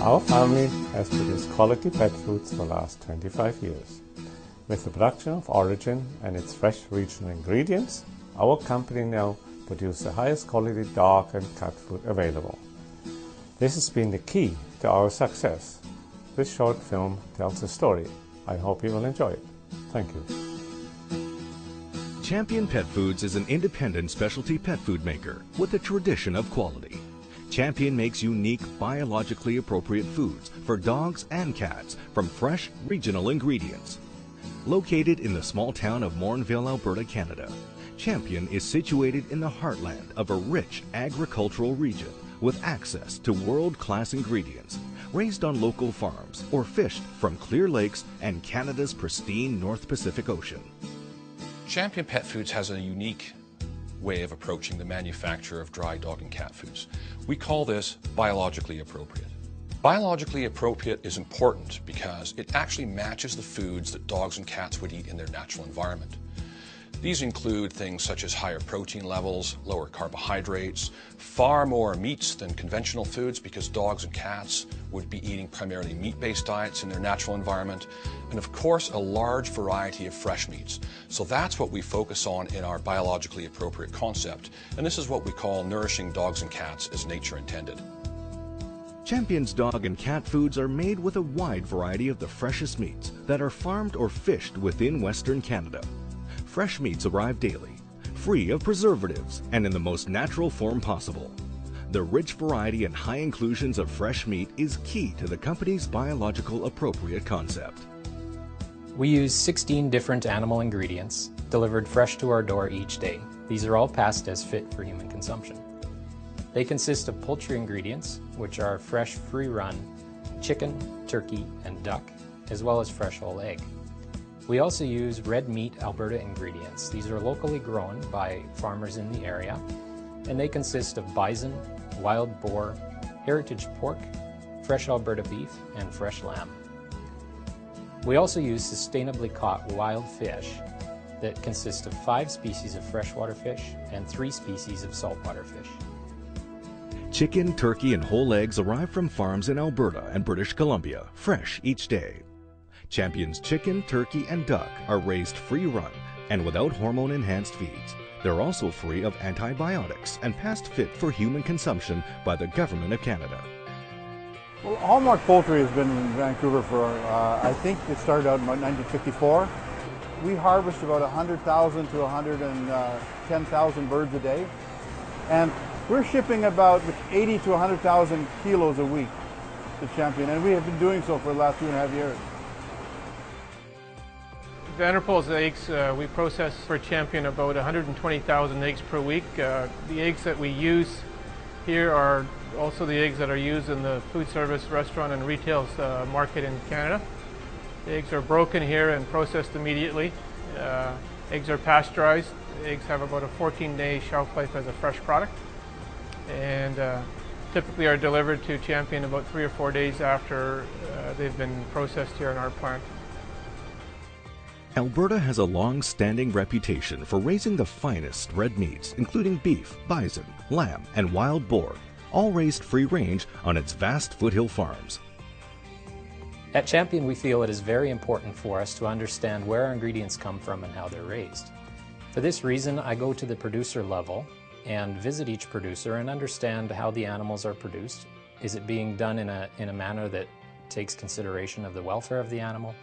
Our family has produced quality pet foods for the last 25 years. With the production of Orijen and its fresh regional ingredients, our company now produces the highest quality dog and cat food available. This has been the key to our success. This short film tells a story. I hope you will enjoy it. Thank you. Champion Pet Foods is an independent specialty pet food maker with a tradition of quality. Champion makes unique, biologically appropriate foods for dogs and cats from fresh, regional ingredients. Located in the small town of Morinville, Alberta, Canada, Champion is situated in the heartland of a rich agricultural region with access to world-class ingredients, raised on local farms or fished from clear lakes and Canada's pristine North Pacific Ocean. Champion Pet Foods has a unique way of approaching the manufacture of dry dog and cat foods. We call this biologically appropriate. Biologically appropriate is important because it actually matches the foods that dogs and cats would eat in their natural environment. These include things such as higher protein levels, lower carbohydrates, far more meats than conventional foods because dogs and cats would be eating primarily meat-based diets in their natural environment, and of course a large variety of fresh meats. So that's what we focus on in our biologically appropriate concept, and this is what we call nourishing dogs and cats as nature intended. Champion's dog and cat foods are made with a wide variety of the freshest meats that are farmed or fished within Western Canada. Fresh meats arrive daily, free of preservatives and in the most natural form possible. The rich variety and high inclusions of fresh meat is key to the company's biological appropriate concept. We use 16 different animal ingredients delivered fresh to our door each day. These are all passed as fit for human consumption. They consist of poultry ingredients, which are fresh free-run chicken, turkey, and duck, as well as fresh whole egg. We also use red meat Alberta ingredients. These are locally grown by farmers in the area, and they consist of bison, wild boar, heritage pork, fresh Alberta beef, and fresh lamb. We also use sustainably caught wild fish that consist of 5 species of freshwater fish and 3 species of saltwater fish. Chicken, turkey, and whole eggs arrive from farms in Alberta and British Columbia, fresh each day. Champion's chicken, turkey, and duck are raised free-run and without hormone-enhanced feeds. They're also free of antibiotics and passed fit for human consumption by the Government of Canada. Well, Hallmark Poultry has been in Vancouver for, I think it started out in 1954. We harvest about 100,000 to 110,000 birds a day, and we're shipping about 80 to 100,000 kilos a week to Champion, and we have been doing so for the last 2.5 years. Vanderpool's eggs, we process for Champion about 120,000 eggs per week. The eggs that we use here are also the eggs that are used in the food service, restaurant, and retail market in Canada. The eggs are broken here and processed immediately. Eggs are pasteurized. The eggs have about a 14-day shelf life as a fresh product, and typically are delivered to Champion about 3 or 4 days after they've been processed here in our plant. Alberta has a long-standing reputation for raising the finest red meats, including beef, bison, lamb, and wild boar, all raised free-range on its vast foothill farms. At Champion, we feel it is very important for us to understand where our ingredients come from and how they're raised. For this reason, I go to the producer level and visit each producer and understand how the animals are produced. Is it being done in a manner that takes consideration of the welfare of the animal?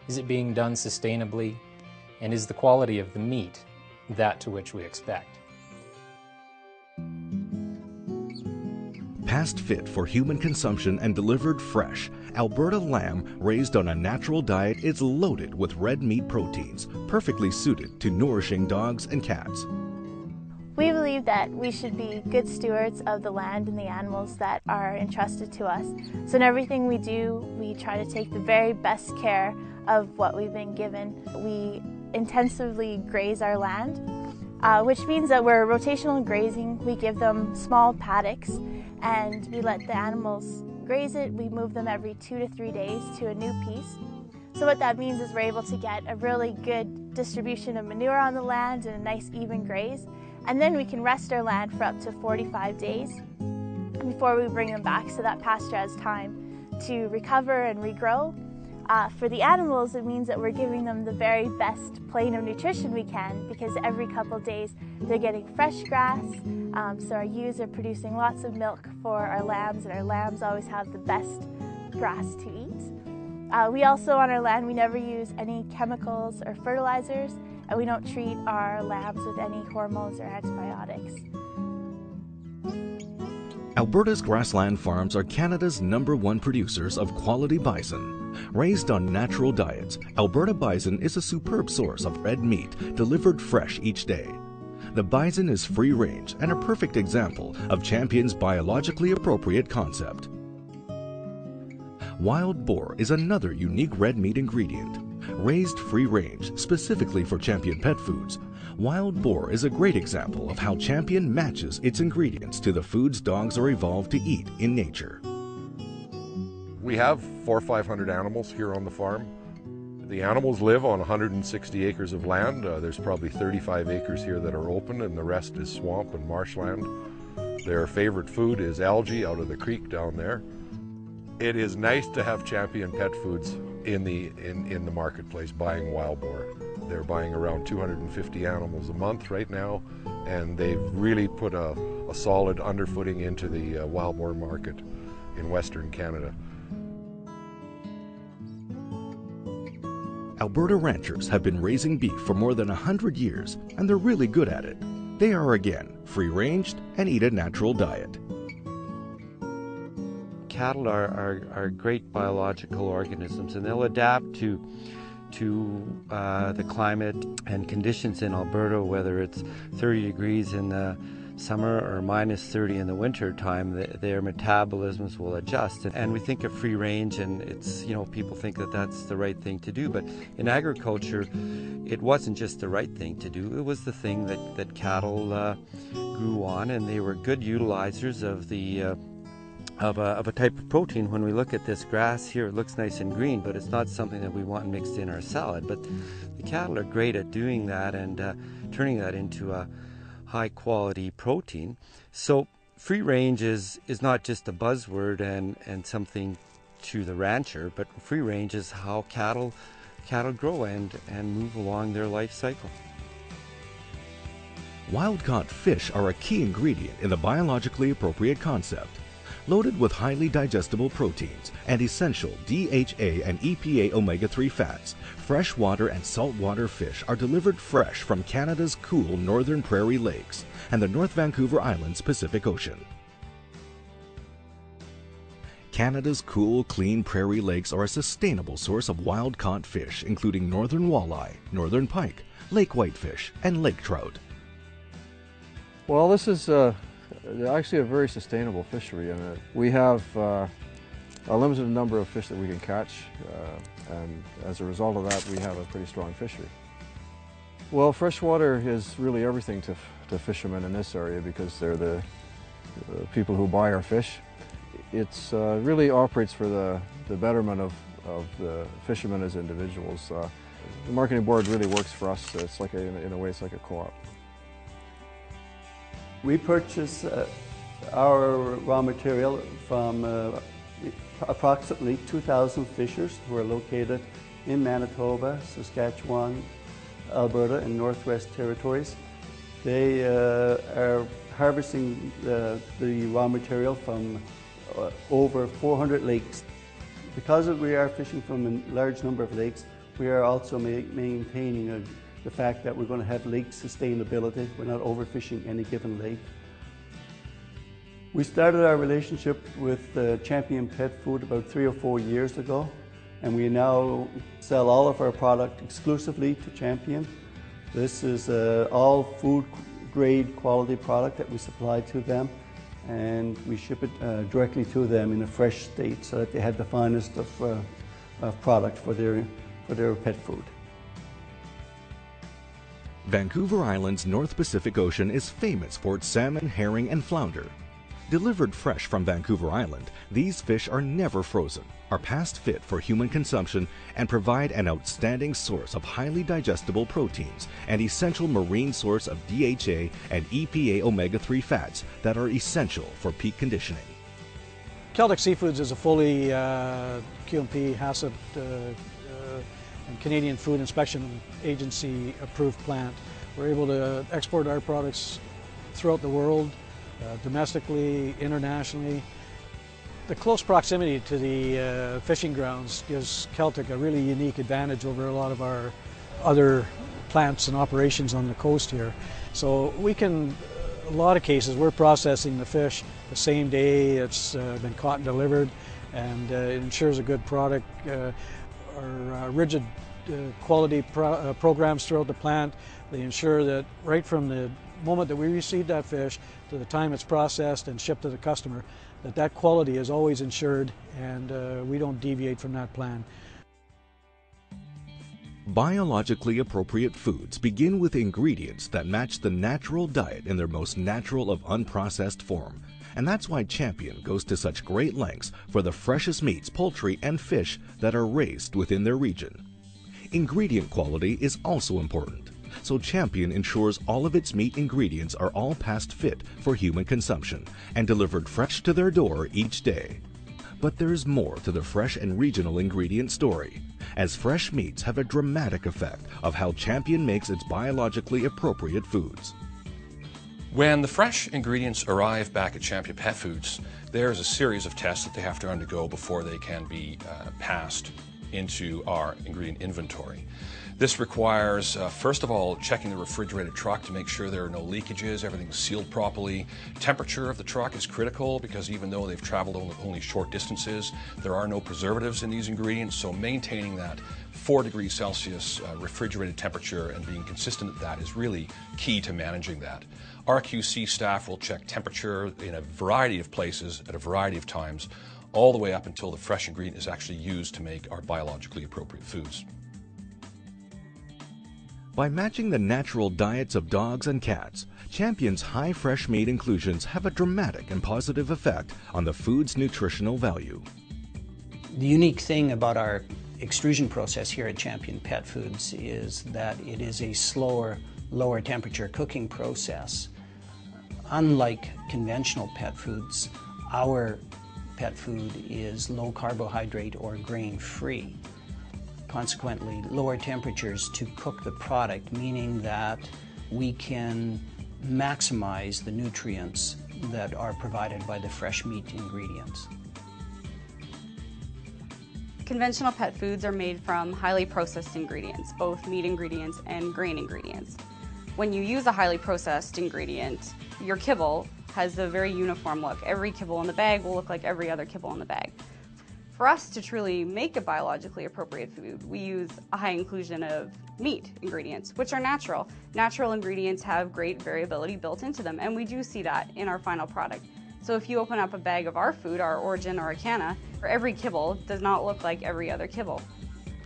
Is it being done sustainably? And is the quality of the meat that to which we expect? Passed fit for human consumption and delivered fresh, Alberta lamb raised on a natural diet is loaded with red meat proteins, perfectly suited to nourishing dogs and cats. We believe that we should be good stewards of the land and the animals that are entrusted to us. So in everything we do, we try to take the very best care of what we've been given. We intensively graze our land, which means that we're rotational grazing. We give them small paddocks and we let the animals graze it. We move them every 2 to 3 days to a new piece. So what that means is we're able to get a really good distribution of manure on the land and a nice even graze. And then we can rest our land for up to 45 days before we bring them back, so that pasture has time to recover and regrow. For the animals, it means that we're giving them the very best plane of nutrition we can, because every couple of days they're getting fresh grass, so our ewes are producing lots of milk for our lambs, and our lambs always have the best grass to eat. We also, on our land, we never use any chemicals or fertilizers, and we don't treat our lambs with any hormones or antibiotics. Alberta's grassland farms are Canada's #1 producers of quality bison. Raised on natural diets, Alberta bison is a superb source of red meat delivered fresh each day. The bison is free range and a perfect example of Champion's biologically appropriate concept. Wild boar is another unique red meat ingredient. Raised free range specifically for Champion Pet Foods, wild boar is a great example of how Champion matches its ingredients to the foods dogs are evolved to eat in nature. We have 400 or 500 animals here on the farm. The animals live on 160 acres of land. There's probably 35 acres here that are open, and the rest is swamp and marshland. Their favorite food is algae out of the creek down there. It is nice to have Champion Pet Foods in the marketplace buying wild boar. They're buying around 250 animals a month right now, and they've really put a solid underfooting into the wild boar market in Western Canada. Alberta ranchers have been raising beef for more than 100 years, and they're really good at it. They are, again, free-ranged and eat a natural diet. Cattle are great biological organisms, and they'll adapt to the climate and conditions in Alberta, whether it's 30 degrees in the summer or minus 30 in the winter time. Their metabolisms will adjust, and we think of free range, and it's, you know, people think that that's the right thing to do, but in agriculture it wasn't just the right thing to do, it was the thing that cattle grew on, and they were good utilizers of the of a type of protein. When we look at this grass here, it looks nice and green, but it's not something that we want mixed in our salad. But the cattle are great at doing that and turning that into a high quality protein. So free range is not just a buzzword and something to the rancher, but free range is how cattle grow and move along their life cycle. Wild-caught fish are a key ingredient in the biologically appropriate concept. Loaded with highly digestible proteins and essential DHA and EPA omega-3 fats, freshwater and saltwater fish are delivered fresh from Canada's cool northern prairie lakes and the North Vancouver Island's Pacific Ocean. Canada's cool, clean prairie lakes are a sustainable source of wild-caught fish, including northern walleye, northern pike, lake whitefish, and lake trout. Well, this is actually a very sustainable fishery, and we have a limited number of fish that we can catch, and as a result of that we have a pretty strong fishery. Well, freshwater is really everything to fishermen in this area because they're the people who buy our fish. It's really operates for the betterment of the fishermen as individuals. The marketing board really works for us. It's like in a way it's like a co-op. We purchase our raw material from approximately 2,000 fishers who are located in Manitoba, Saskatchewan, Alberta, and Northwest Territories. They are harvesting the raw material from over 400 lakes. Because we are fishing from a large number of lakes, we are also maintaining the fact that we're going to have lake sustainability. We're not overfishing any given lake. We started our relationship with Champion Pet Food about 3 or 4 years ago, and we now sell all of our product exclusively to Champion. This is all food grade quality product that we supply to them, and we ship it directly to them in a fresh state so that they have the finest of product for their pet food. Vancouver Island's North Pacific Ocean is famous for its salmon, herring, and flounder. Delivered fresh from Vancouver Island, these fish are never frozen, are past fit for human consumption, and provide an outstanding source of highly digestible proteins and essential marine source of DHA and EPA omega-3 fats that are essential for peak conditioning. Celtic Seafoods is a fully QMP, HACCP, and Canadian Food Inspection Agency approved plant. We're able to export our products throughout the world, domestically, internationally. The close proximity to the fishing grounds gives Celtic a really unique advantage over a lot of our other plants and operations on the coast here. So we can, a lot of cases, we're processing the fish the same day it's been caught and delivered, and it ensures a good product. Our rigid quality programs throughout the plant, they ensure that right from the moment that we receive that fish to the time it's processed and shipped to the customer, that quality is always ensured, and we don't deviate from that plan. Biologically appropriate foods begin with ingredients that match the natural diet in their most natural of unprocessed form. And that's why Champion goes to such great lengths for the freshest meats, poultry, and fish that are raised within their region. Ingredient quality is also important, so Champion ensures all of its meat ingredients are all past fit for human consumption and delivered fresh to their door each day. But there's more to the fresh and regional ingredient story, as fresh meats have a dramatic effect of how Champion makes its biologically appropriate foods. When the fresh ingredients arrive back at Champion Pet Foods, there's a series of tests that they have to undergo before they can be passed into our ingredient inventory. This requires, first of all, checking the refrigerated truck to make sure there are no leakages, everything's sealed properly. Temperature of the truck is critical because even though they've traveled only short distances, there are no preservatives in these ingredients, so maintaining that 4 degrees Celsius refrigerated temperature and being consistent at that is really key to managing that. Our QC staff will check temperature in a variety of places at a variety of times, all the way up until the fresh ingredient is actually used to make our biologically appropriate foods. By matching the natural diets of dogs and cats, Champion's high fresh meat inclusions have a dramatic and positive effect on the food's nutritional value. The unique thing about our extrusion process here at Champion Pet Foods is that it is a slower, lower temperature cooking process. Unlike conventional pet foods, our pet food is low carbohydrate or grain free. Consequently, lower temperatures to cook the product, meaning that we can maximize the nutrients that are provided by the fresh meat ingredients. Conventional pet foods are made from highly processed ingredients, both meat ingredients and grain ingredients. When you use a highly processed ingredient, your kibble has a very uniform look. Every kibble in the bag will look like every other kibble in the bag. For us to truly make a biologically appropriate food, we use a high inclusion of meat ingredients, which are natural. Natural ingredients have great variability built into them, and we do see that in our final product. So if you open up a bag of our food, our Orijen or Acana, every kibble does not look like every other kibble.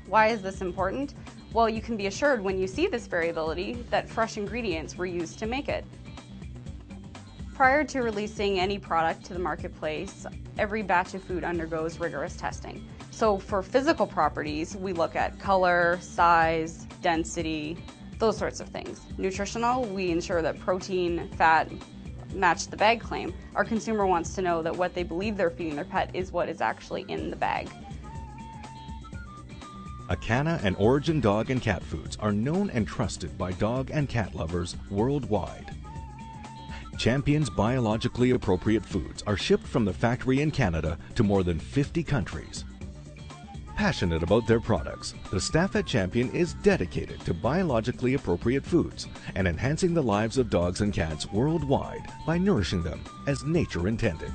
Why is this important? Well, you can be assured when you see this variability that fresh ingredients were used to make it. Prior to releasing any product to the marketplace, every batch of food undergoes rigorous testing. So for physical properties, we look at color, size, density, those sorts of things. Nutritional, we ensure that protein, fat match the bag claim. Our consumer wants to know that what they believe they're feeding their pet is what is actually in the bag. Acana and Orijen dog and cat foods are known and trusted by dog and cat lovers worldwide. Champion's biologically appropriate foods are shipped from the factory in Canada to more than 50 countries. Passionate about their products, the staff at Champion is dedicated to biologically appropriate foods and enhancing the lives of dogs and cats worldwide by nourishing them as nature intended.